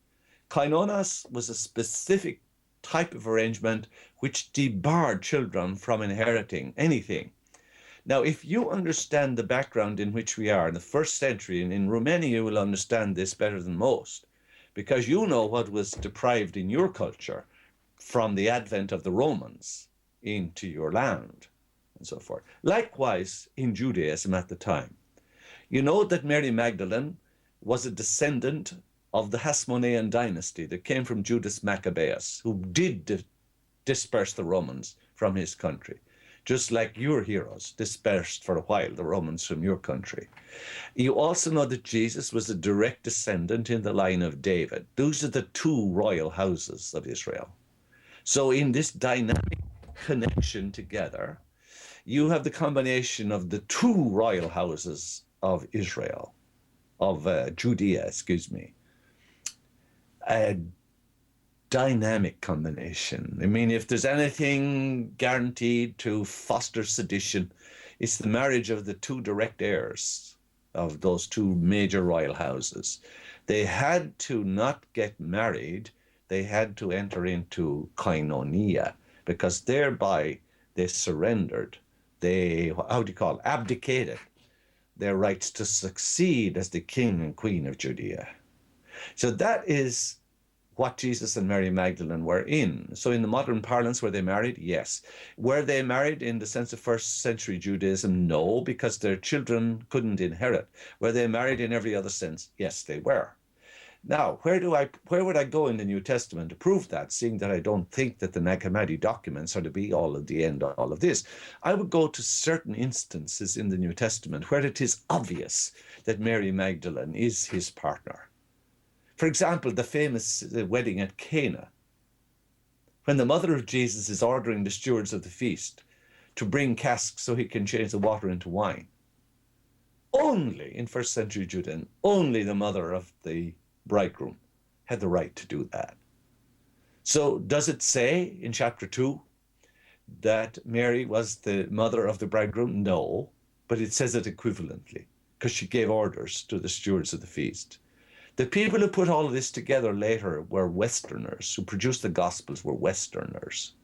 Koinonos was a specific type of arrangement which debarred children from inheriting anything. Now, if you understand the background in which we are in the first century, and in Romania, you will understand this better than most, because you know what was deprived in your culture from the advent of the Romans into your land, and so forth. Likewise, in Judaism at the time, you know that Mary Magdalene was a descendant of the Hasmonean dynasty that came from Judas Maccabeus, who did disperse the Romans from his country. just like your heroes dispersed for a while, the Romans from your country. You also know that Jesus was a direct descendant in the line of David. Those are the two royal houses of Israel. So in this dynamic connection together, you have the combination of the two royal houses of Israel, of Judea, a dynamic combination. I mean, if there's anything guaranteed to foster sedition, it's the marriage of the two direct heirs of those two major royal houses. They had to not get married, they had to enter into koinonia, because thereby they surrendered, they, abdicated their rights to succeed as the king and queen of Judea. So that is what Jesus and Mary Magdalene were in. So in the modern parlance, were they married? Yes. Were they married in the sense of first century Judaism? No, because their children couldn't inherit. Were they married in every other sense? Yes, they were. Now, where would I go in the New Testament to prove that, seeing that I don't think that the Nag Hammadi documents are to be all of the end of all of this? I would go to certain instances in the New Testament where it is obvious that Mary Magdalene is his partner. For example, the famous wedding at Cana, when the mother of Jesus is ordering the stewards of the feast to bring casks so he can change the water into wine. Only in first century Judaism, only the mother of the bridegroom had the right to do that. So does it say in chapter 2 that Mary was the mother of the bridegroom? No, but it says it equivalently because she gave orders to the stewards of the feast. The people who put all of this together later were Westerners, who produced the Gospels were Westerners.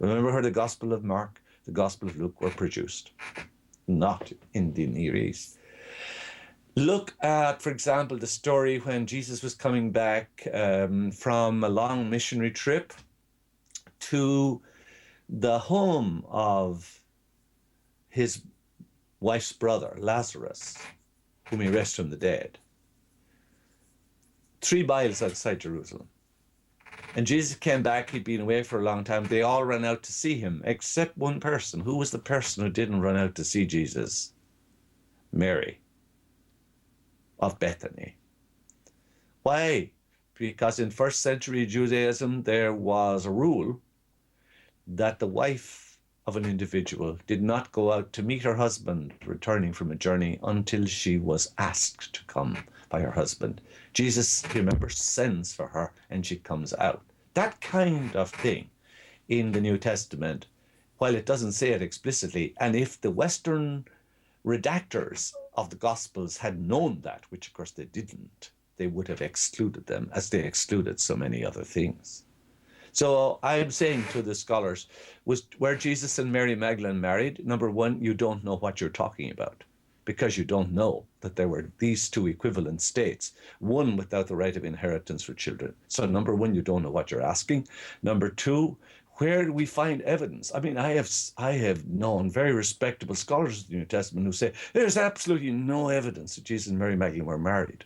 Remember how the Gospel of Mark, the Gospel of Luke were produced, not in the Near East. Look at, for example, the story when Jesus was coming back from a long missionary trip to the home of his wife's brother, Lazarus, whom he raised from the dead. 3 miles outside Jerusalem. And Jesus came back, he'd been away for a long time. They all ran out to see him, except one person. Who was the person who didn't run out to see Jesus? Mary of Bethany. Why? Because in first century Judaism, there was a rule that the wife of an individual did not go out to meet her husband returning from a journey until she was asked to come by her husband. Jesus, remember, sends for her and she comes out. That kind of thing in the New Testament, while it doesn't say it explicitly, and if the Western redactors of the Gospels had known that, which of course they didn't, they would have excluded them as they excluded so many other things. So I'm saying to the scholars, were Jesus and Mary Magdalene married? Number one, you don't know what you're talking about because you don't know that there were these two equivalent states, one without the right of inheritance for children. So number one, you don't know what you're asking. Number two, where do we find evidence? I mean, I have known very respectable scholars of the New Testament who say there's absolutely no evidence that Jesus and Mary Magdalene were married.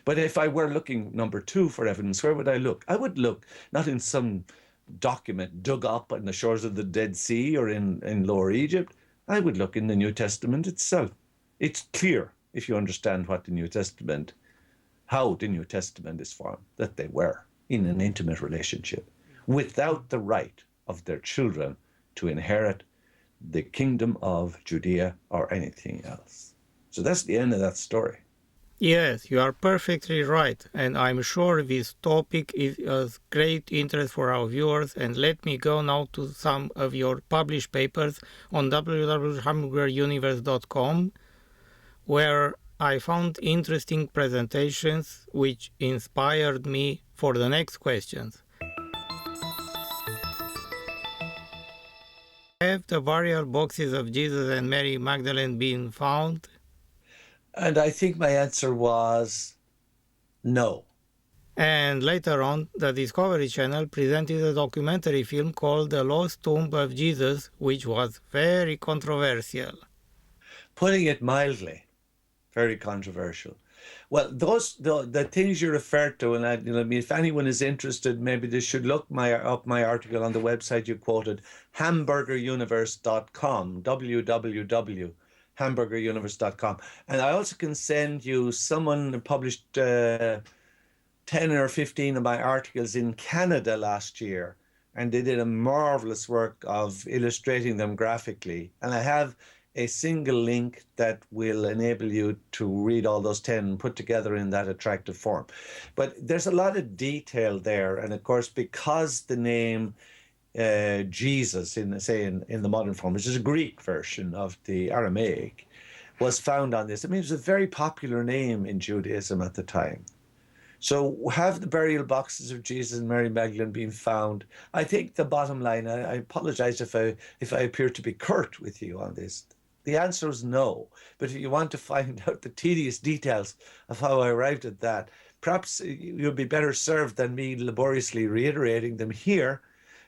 But if I were looking, number two, for evidence, where would I look? I would look not in some document dug up on the shores of the Dead Sea or in Lower Egypt. I would look in the New Testament itself. It's clear, if you understand what the New Testament, how the New Testament is formed, that they were in an intimate relationship without the right of their children to inherit the kingdom of Judea or anything else. So that's the end of that story. Yes, you are perfectly right, and I'm sure this topic is of great interest for our viewers. And let me go now to some of your published papers on www.hamburgeruniverse.com, where I found interesting presentations which inspired me for the next questions. Have the burial boxes of Jesus and Mary Magdalene been found? And I think my answer was no. And later on, the Discovery Channel presented a documentary film called The Lost Tomb of Jesus, which was very controversial. Putting it mildly, very controversial. Well, the things you referred to, and I mean, if anyone is interested, maybe they should look up my article on the website you quoted, hamburgeruniverse.com, www.hamburgeruniverse.com. And I also can send you, someone published 10 or 15 of my articles in Canada last year, and they did a marvelous work of illustrating them graphically. And I have a single link that will enable you to read all those 10 put together in that attractive form. But there's a lot of detail there. And of course, because the name Jesus, in the modern form, which is a Greek version of the Aramaic, was found on this. I mean, it was a very popular name in Judaism at the time. So have the burial boxes of Jesus and Mary Magdalene been found? I think the bottom line, I apologize if I appear to be curt with you on this. The answer is no. But if you want to find out the tedious details of how I arrived at that, perhaps you'll be better served than me laboriously reiterating them here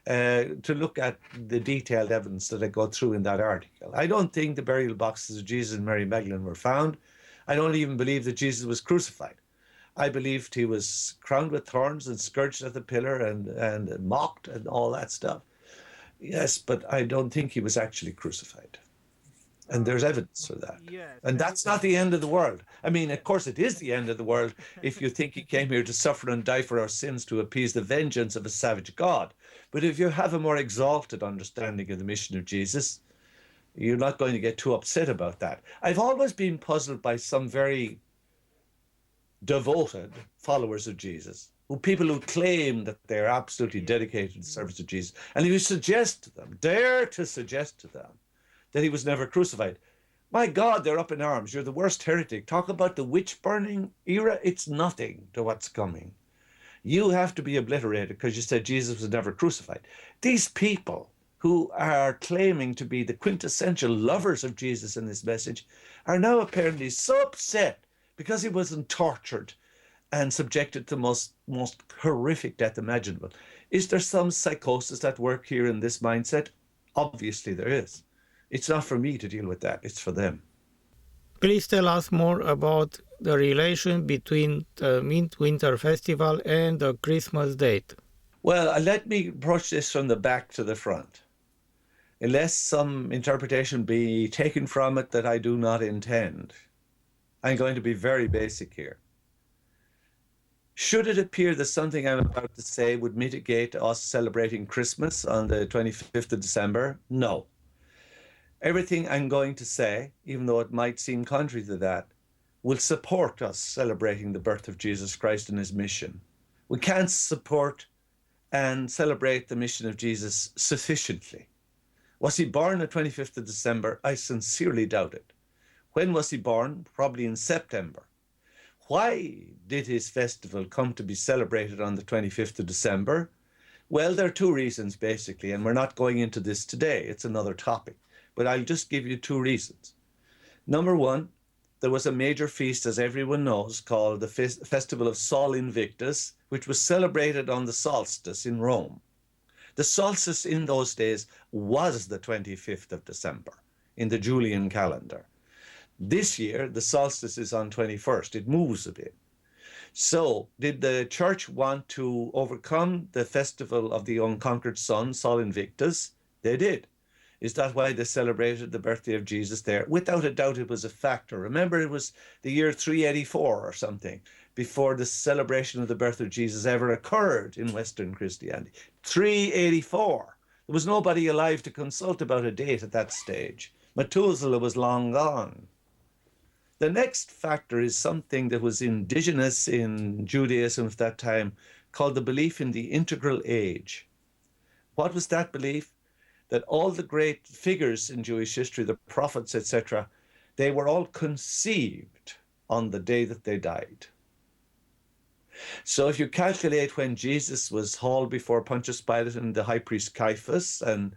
to look at the detailed evidence that I go through in that article. I don't think the burial boxes of Jesus and Mary Magdalene were found. I don't even believe that Jesus was crucified. I believed he was crowned with thorns and scourged at the pillar and mocked and all that stuff. Yes, but I don't think he was actually crucified. And there's evidence for that. Yes, and that's not the end of the world. I mean, of course, it is the end of the world if you think he came here to suffer and die for our sins to appease the vengeance of a savage God. But if you have a more exalted understanding of the mission of Jesus, you're not going to get too upset about that. I've always been puzzled by some very devoted followers of Jesus, people who claim that they're absolutely dedicated to the service of Jesus. And if you suggest to them, dare to suggest to them, that he was never crucified, my God, they're up in arms. You're the worst heretic. Talk about the witch-burning era. It's nothing to what's coming. You have to be obliterated because you said Jesus was never crucified. These people who are claiming to be the quintessential lovers of Jesus in this message are now apparently so upset because he wasn't tortured and subjected to the most horrific death imaginable. Is there some psychosis at work here in this mindset? Obviously there is. It's not for me to deal with that. It's for them. Please tell us more about the relation between the Midwinter Festival and the Christmas date. Well, let me approach this from the back to the front. Unless some interpretation be taken from it that I do not intend, I'm going to be very basic here. Should it appear that something I'm about to say would mitigate us celebrating Christmas on the 25th of December? No. Everything I'm going to say, even though it might seem contrary to that, will support us celebrating the birth of Jesus Christ and his mission. We can't support and celebrate the mission of Jesus sufficiently. Was he born on the 25th of December? I sincerely doubt it. When was he born? Probably in September. Why did his festival come to be celebrated on the 25th of December? Well, there are two reasons, basically, and we're not going into this today. It's another topic. But I'll just give you two reasons. Number one, there was a major feast, as everyone knows, called the Festival of Sol Invictus, which was celebrated on the solstice in Rome. The solstice in those days was the 25th of December in the Julian calendar. This year, the solstice is on 21st. It moves a bit. So did the church want to overcome the festival of the unconquered sun, Sol Invictus? They did. Is that why they celebrated the birthday of Jesus there? Without a doubt, it was a factor. Remember, it was the year 384 or something before the celebration of the birth of Jesus ever occurred in Western Christianity. 384. There was nobody alive to consult about a date at that stage. Methuselah was long gone. The next factor is something that was indigenous in Judaism at that time, called the belief in the integral age. What was that belief? That all the great figures in Jewish history, the prophets, etc., they were all conceived on the day that they died. So if you calculate when Jesus was hauled before Pontius Pilate and the high priest Caiaphas and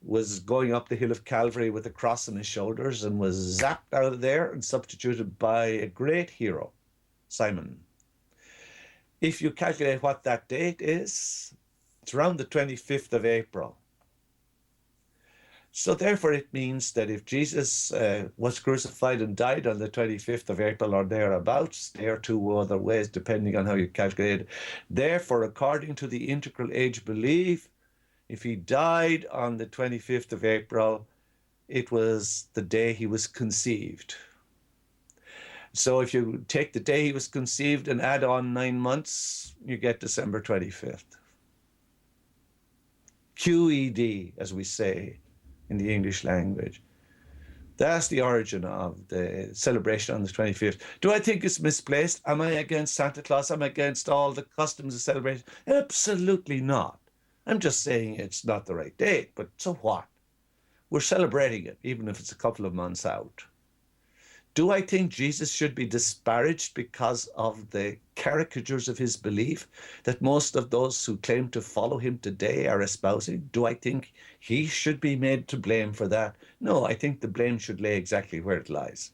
was going up the hill of Calvary with a cross on his shoulders and was zapped out of there and substituted by a great hero, Simon. If you calculate what that date is, it's around the 25th of April. So therefore it means that if Jesus was crucified and died on the 25th of April or thereabouts, there are two other ways depending on how you calculate it. Therefore, according to the integral age belief, if he died on the 25th of April, it was the day he was conceived. So if you take the day he was conceived and add on 9 months, you get December 25th. QED, as we say in the English language. That's the origin of the celebration on the 25th. Do I think it's misplaced? Am I against Santa Claus? Am I against all the customs of celebration? Absolutely not. I'm just saying it's not the right date, but so what? We're celebrating it, even if it's a couple of months out. Do I think Jesus should be disparaged because of the caricatures of his belief that most of those who claim to follow him today are espousing? Do I think he should be made to blame for that? No, I think the blame should lay exactly where it lies.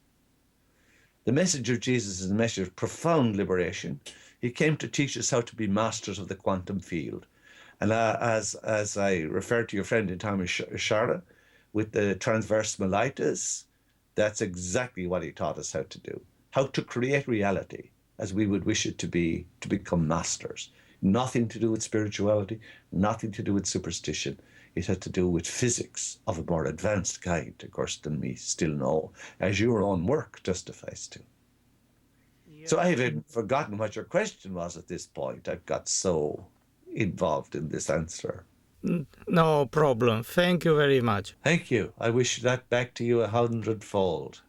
The message of Jesus is a message of profound liberation. He came to teach us how to be masters of the quantum field. And as I referred to your friend in time of Charlotte, with the transverse mellitus, that's exactly what he taught us how to do. How to create reality as we would wish it to be, to become masters. Nothing to do with spirituality, nothing to do with superstition. It had to do with physics of a more advanced kind, of course, than we still know, as your own work justifies to. Yeah. So I have even forgotten what your question was at this point. I've got so involved in this answer. No problem. Thank you very much. Thank you. I wish that back to you 100-fold.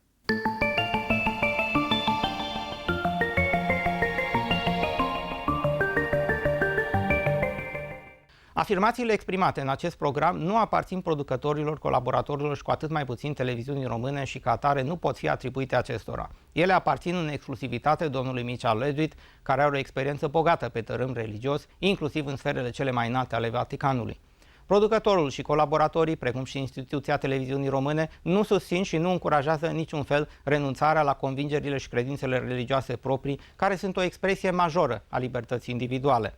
Afirmațiile exprimate în acest program nu aparțin producătorilor, colaboratorilor și cu atât mai puțin Televiziunii Române și ca atare nu pot fi atribuite acestora. Ele aparțin în exclusivitate Domnului Miceal Ledwith, care are o experiență bogată pe tărâm religios, inclusiv în sferele cele mai înalte ale Vaticanului. Producătorul și colaboratorii, precum și instituția Televiziunii Române, nu susțin și nu încurajează în niciun fel renunțarea la convingerile și credințele religioase proprii, care sunt o expresie majoră a libertății individuale.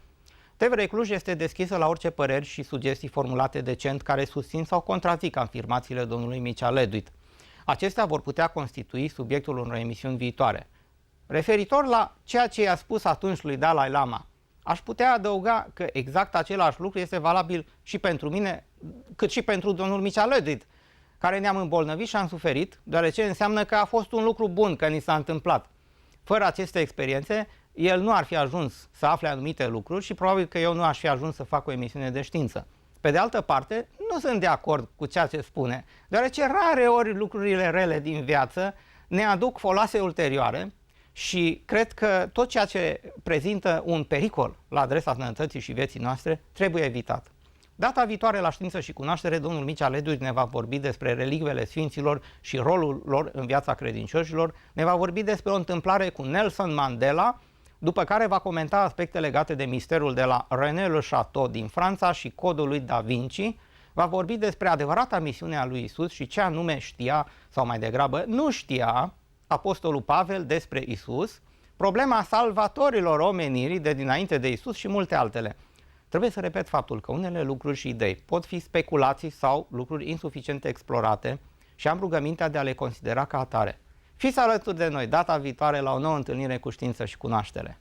TVR Cluj este deschisă la orice păreri și sugestii formulate decent care susțin sau contrazic afirmațiile domnului Miceal Ledwith. Acestea vor putea constitui subiectul unor emisiuni viitoare. Referitor la ceea ce i-a spus atunci lui Dalai Lama, aș putea adăuga că exact același lucru este valabil și pentru mine, cât și pentru domnul Miceal Ledwith, care ne-am îmbolnăvit și am suferit, deoarece înseamnă că a fost un lucru bun că ni s-a întâmplat. Fără aceste experiențe, el nu ar fi ajuns să afle anumite lucruri și probabil că eu nu aș fi ajuns să fac o emisiune de știință. Pe de altă parte, nu sunt de acord cu ceea ce spune, deoarece rare ori lucrurile rele din viață ne aduc foloase ulterioare și cred că tot ceea ce prezintă un pericol la adresa sănătății și vieții noastre trebuie evitat. Data viitoare la Știință și Cunoaștere, domnul Miceal Ledwith ne va vorbi despre relicvele sfinților și rolul lor în viața credincioșilor, ne va vorbi despre o întâmplare cu Nelson Mandela, după care va comenta aspecte legate de misterul de la René Le Chateau din Franța și codul lui Da Vinci, va vorbi despre adevărata misiune a lui Isus și ce anume știa, sau mai degrabă nu știa, Apostolul Pavel despre Isus, problema salvatorilor omenirii de dinainte de Isus și multe altele. Trebuie să repet faptul că unele lucruri și idei pot fi speculații sau lucruri insuficient explorate și am rugămintea de a le considera ca atare. Fiți alături de noi data viitoare la o nouă întâlnire cu Știință și Cunoaștere.